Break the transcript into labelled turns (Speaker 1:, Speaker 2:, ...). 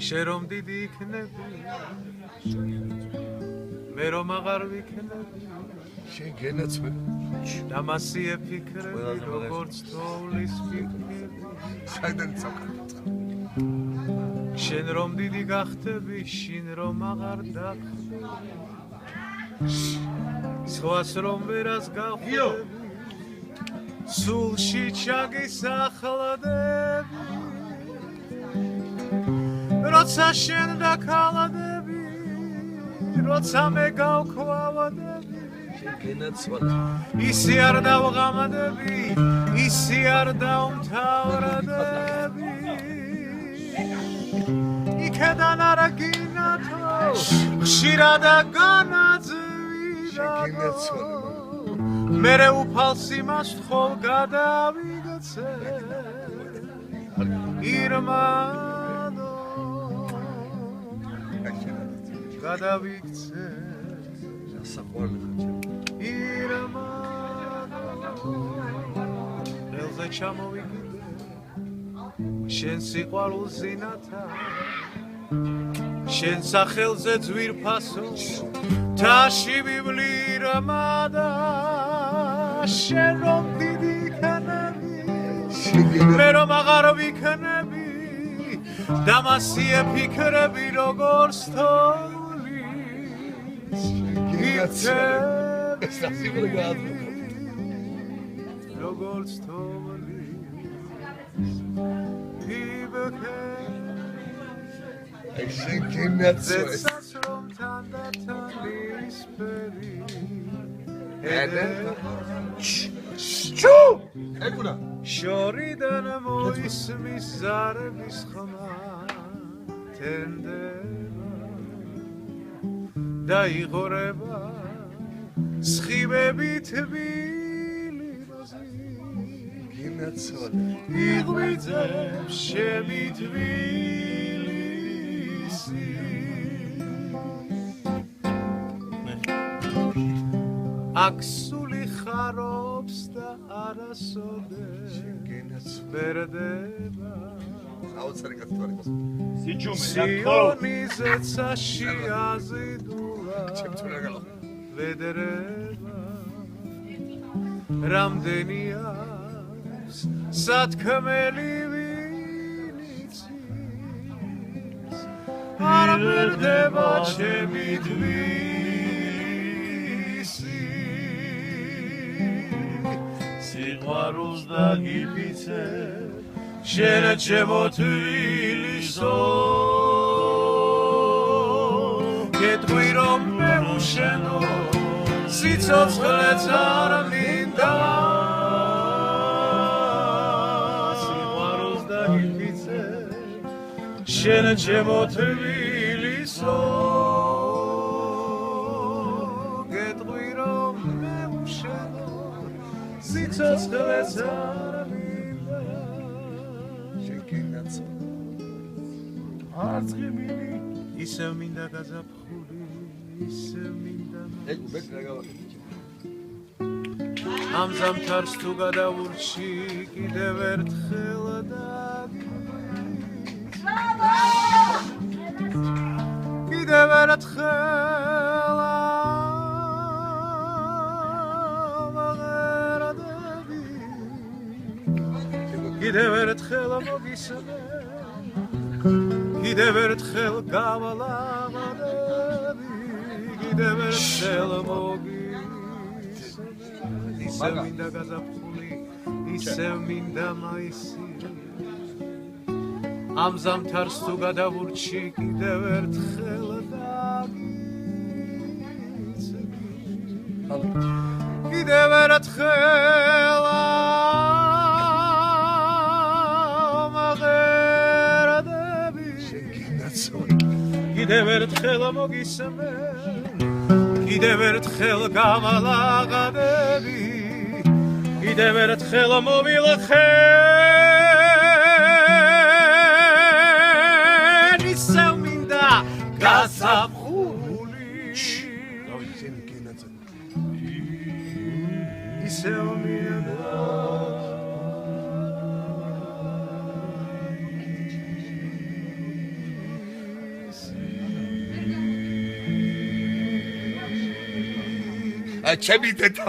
Speaker 1: შენ რომ დიდი იქნები მე რომ აღარ ვიქნები
Speaker 2: შენ გენაცვე
Speaker 1: და მასიე ფიქრები როგორც თოვლის ფიქრები
Speaker 2: საიდან წაკარდა
Speaker 1: შენ რომ დიდი გახდები შინ რომ აღარ დახდები სხვას რომ ვერას გავხდები სულში ჩაგისახლდები როცა შენ დაქალადები როცა მე გავქვავადები
Speaker 2: გენაცვალ
Speaker 1: ისი არ დავღამადები ისი არ დავმთავრადები იქედან არ გინათო ხშირად განაძვირადო მერე უფალს იმას თხოვ გადავიგცე ირმადო გადავიქცე
Speaker 2: საყვარელი
Speaker 1: ირმადო ელზე ჩამოვიგდე შენ სიყვარულს ზინათა შენ სახელზე ძვირფასო თაში ვიბლირმადა შენ რომ დიდი იქნები მე რომ აღარ ვიქნები და მასიე ფიქრები როგორც თოვლის
Speaker 2: ეს სიყვარული გააძღვა
Speaker 1: როგორც თოვლის იბქე
Speaker 2: აი შენ გენაცვე
Speaker 1: ზეცას რომ თანდათან ისფერი
Speaker 2: ჩუ ეკუნა
Speaker 1: შორიდან მოისმის ზარების ხმა თენდება და იღორება სხივები თბილი
Speaker 2: გენაცვალ
Speaker 1: იღვიძებს შემი თბილისი აქსული ხარობს და არასოდეს ბერდება
Speaker 2: აუცარი კაცთვარი
Speaker 1: სიონიზეცაში აზიდულა ვედრება რამდენია სათქმელი ვინიცის არ ბერდება ჩემი თბილისი სიყვარულს დაგიფიცე შენ ჩემო თბილისო გეტყვი რომ მე უშენო სიცოცხლეც არ მინდა სიყვარულს დაგიფიცე შენ ჩემო თბილისო გეტყვი რომ მე უშენო სიცოცხლეც არ მინდა არწმილი ისევ მინდა გაზაფხული ისევ მინდა ამ ზამთარს თუ გადავურჩი კიდევ ერთხელ კიდევ ერთხელ აღერადები კიდევ ერთხელ მოგისმე კიდევ ერთხელ გავალაღადები კიდევ ერთხელ მოგისმე ისევ მინდა გაზაფხული ისევ მინდა მაისი ამ ზამთარს თუ გადავურჩი კიდევ ერთხელ დაგიცემი კიდევ ერთხელ კიდევ ერთხელ მოგისმე კიდევ ერთხელ გავალაღადები კიდევ ერთხელ მოვილახენ ისევ მინდა გაზაფხული ისევ მინდა
Speaker 2: ჩემი დედა